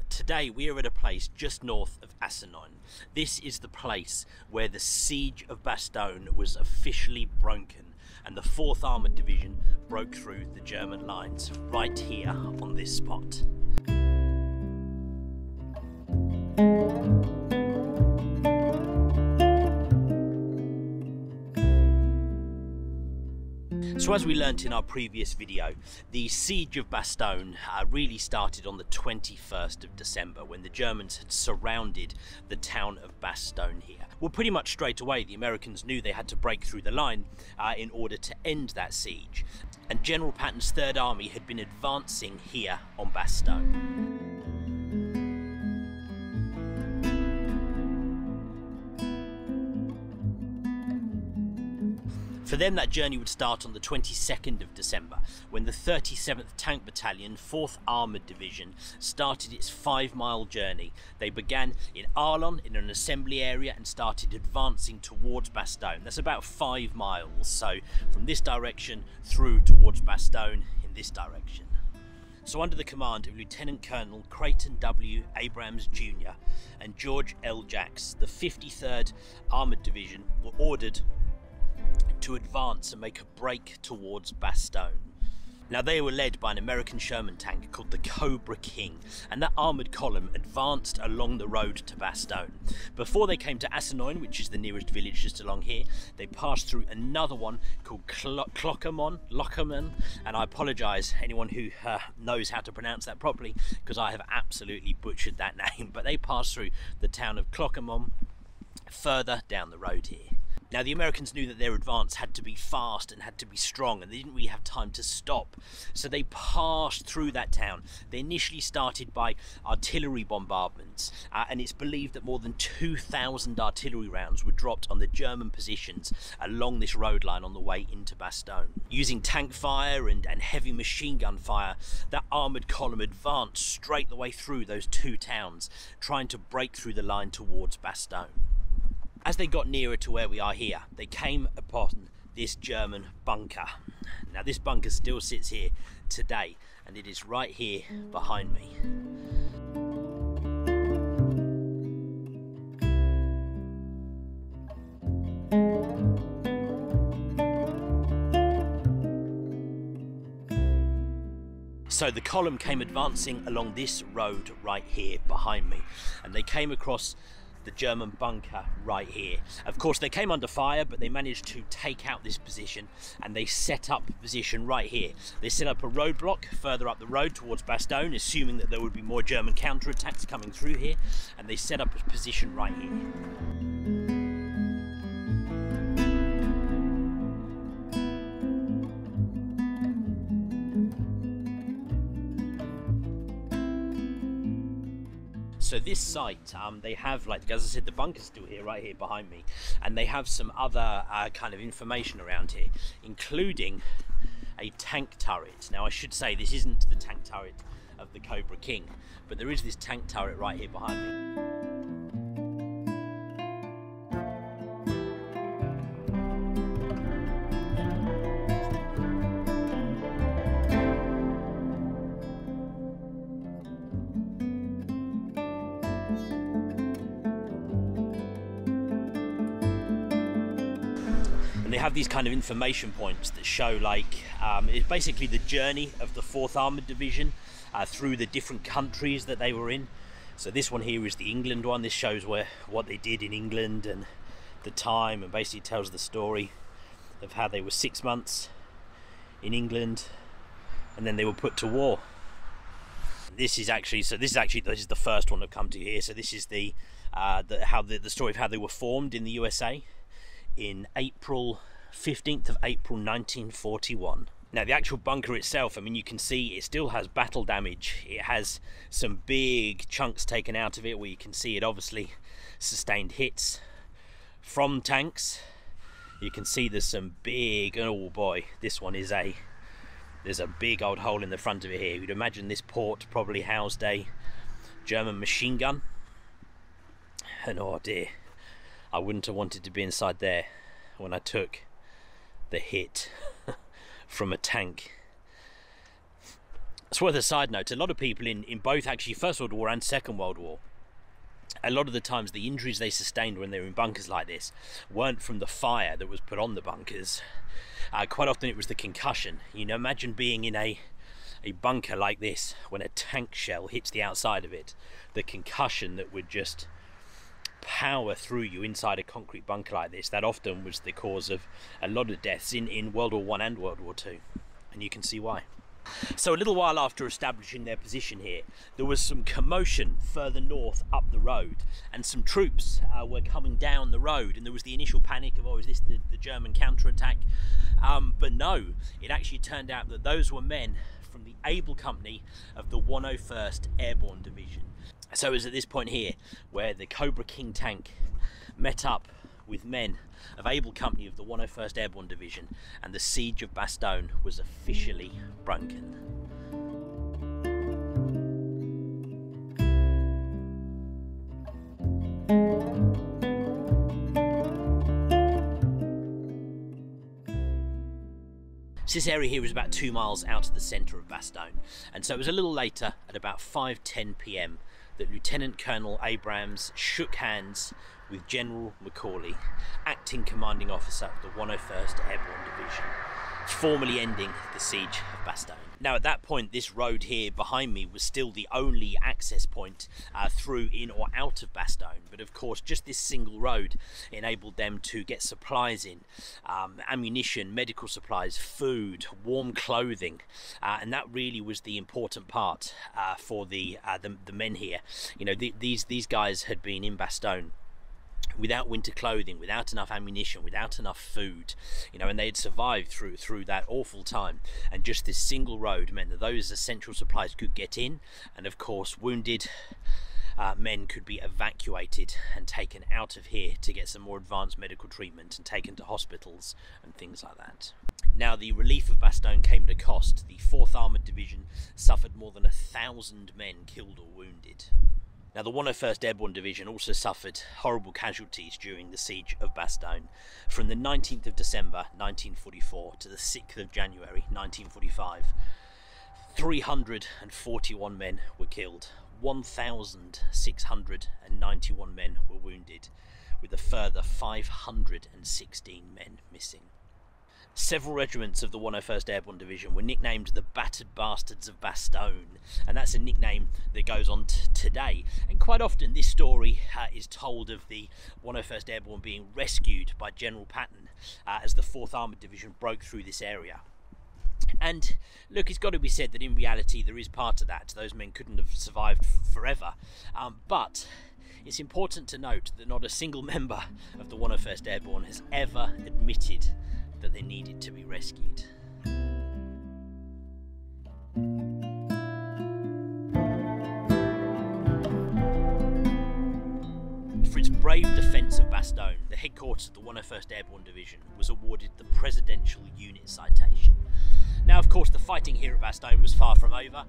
Today we are at a place just north of Assenois. This is the place where the siege of Bastogne was officially broken and the 4th Armoured Division broke through the German lines right here on this spot. So as we learnt in our previous video, the siege of Bastogne really started on the 21st of December when the Germans had surrounded the town of Bastogne here. Well, pretty much straight away the Americans knew they had to break through the line in order to end that siege. And General Patton's 3rd Army had been advancing here on Bastogne. For them, that journey would start on the 22nd of December, when the 37th Tank Battalion, 4th Armoured Division, started its 5-mile journey. They began in Arlon, in an assembly area, and started advancing towards Bastogne. That's about 5 miles, so from this direction through towards Bastogne in this direction. So under the command of Lieutenant Colonel Creighton W. Abrams Jr. and George L. Jacks, the 53rd Armoured Division were ordered to advance and make a break towards Bastogne. Now they were led by an American Sherman tank called the Cobra King, and that armoured column advanced along the road to Bastogne. Before they came to Assenois, which is the nearest village just along here, they passed through another one called Lockerman, and I apologise anyone who knows how to pronounce that properly, because I have absolutely butchered that name, but they passed through the town of Clockermon further down the road here. Now the Americans knew that their advance had to be fast and had to be strong, and they didn't really have time to stop, so they passed through that town. They initially started by artillery bombardments, and it's believed that more than 2,000 artillery rounds were dropped on the German positions along this road line on the way into Bastogne. Using tank fire and heavy machine gun fire, that armoured column advanced straight the way through those 2 towns, trying to break through the line towards Bastogne. As they got nearer to where we are here, they came upon this German bunker. Now this bunker still sits here today, and it is right here behind me. So the column came advancing along this road right here behind me, and they came across the German bunker right here. Of course they came under fire, but they managed to take out this position, and they set up a position right here. They set up a roadblock further up the road towards Bastogne, assuming that there would be more German counterattacks coming through here, and they set up a position right here. So this site, they have, like as I said, the bunker's still here, right here behind me, and they have some other kind of information around here, including a tank turret. Now I should say this isn't the tank turret of the Cobra King, but there is this tank turret right here behind me. They have these kind of information points that show it's basically the journey of the 4th Armoured Division through the different countries that they were in. So this one here is the England one. This shows what they did in England and the time, and basically tells the story of how they were 6 months in England and then they were put to war. This is the first one I've come to here. So this is the story of how they were formed in the USA in 15th of April 1941. Now the actual bunker itself, I mean, you can see it still has battle damage. It has some big chunks taken out of it, where you can see it obviously sustained hits from tanks. You can see there's some big, oh boy, this one is there's a big old hole in the front of it here. You'd imagine this port probably housed a German machine gun. And oh dear, I wouldn't have wanted to be inside there when I took the hit from a tank. It's worth a side note, a lot of people in both actually First World War and Second World War, a lot of the times the injuries they sustained when they were in bunkers like this weren't from the fire that was put on the bunkers. Quite often it was the concussion. You know, imagine being in a bunker like this when a tank shell hits the outside of it. The concussion that would just power through you inside a concrete bunker like this, that often was the cause of a lot of deaths in World War I and World War II. And you can see why. So a little while after establishing their position here, there was some commotion further north up the road, and some troops were coming down the road, and there was the initial panic of, oh, is this the German counterattack? But no, it actually turned out that those were men from the Able Company of the 101st Airborne Division. So it was at this point here where the Cobra King tank met up with men of Able Company of the 101st Airborne Division, and the siege of Bastogne was officially broken. So this area here is about 2 miles out of the centre of Bastogne, and so it was a little later, at about 5:10 p.m, that Lieutenant Colonel Abrams shook hands with General Macaulay, acting commanding officer of the 101st Airborne Division, formally ending the siege of Bastogne. Now at that point, this road here behind me was still the only access point through, in or out of Bastogne, but of course just this single road enabled them to get supplies in, ammunition, medical supplies, food, warm clothing, and that really was the important part for the men here. You know, these guys had been in Bastogne without winter clothing, without enough ammunition, without enough food, you know, and they had survived through that awful time. And just this single road meant that those essential supplies could get in, and of course wounded men could be evacuated and taken out of here to get some more advanced medical treatment and taken to hospitals and things like that. Now the relief of Bastogne came at a cost. The 4th Armoured Division suffered more than 1,000 men killed or wounded. Now the 101st Airborne Division also suffered horrible casualties during the siege of Bastogne. From the 19th of December 1944 to the 6th of January 1945, 341 men were killed, 1,691 men were wounded, with a further 516 men missing. Several regiments of the 101st Airborne Division were nicknamed the Battered Bastards of Bastogne, and that's a nickname that goes on today. And quite often this story is told of the 101st Airborne being rescued by General Patton as the 4th Armoured Division broke through this area. And look, it's got to be said that in reality there is part of that. Those men couldn't have survived forever, but it's important to note that not a single member of the 101st Airborne has ever admitted that they needed to be rescued. For its brave defence of Bastogne, the headquarters of the 101st Airborne Division was awarded the Presidential Unit Citation. Now, of course, the fighting here at Bastogne was far from over.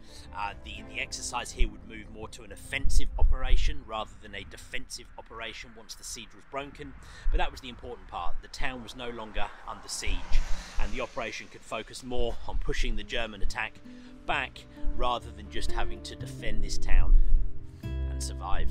The exercise here would move more to an offensive operation rather than a defensive operation once the siege was broken. But that was the important part. The town was no longer under siege, and the operation could focus more on pushing the German attack back rather than just having to defend this town and survive.